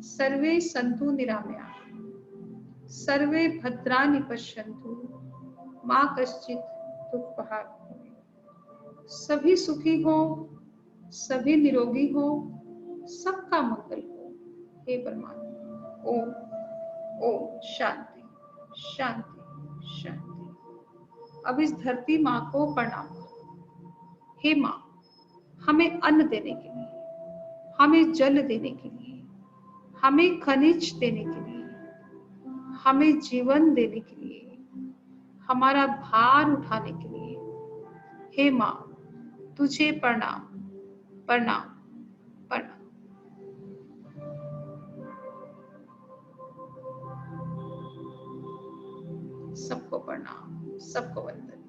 सर्वे सन्तु निरामयाः, सर्वे भद्राणि पश्यन्तु, मा कश्चित् दुःखभाग् भवेत्। सभी सुखी हो, सभी निरोगी हो, सबका मंगल हो। हे परमात्मा। ओम ओम शांति शांति शांति। अब इस धरती माँ को प्रणाम करो। हे माँ, हमें अन्न देने के लिए, हमें जल देने के लिए, हमें खनिज देने के लिए, हमें जीवन देने के लिए, हमारा भार उठाने के लिए, हे माँ, तुझे प्रणाम प्रणाम प्रणाम। सबको प्रणाम, सबको वंदन।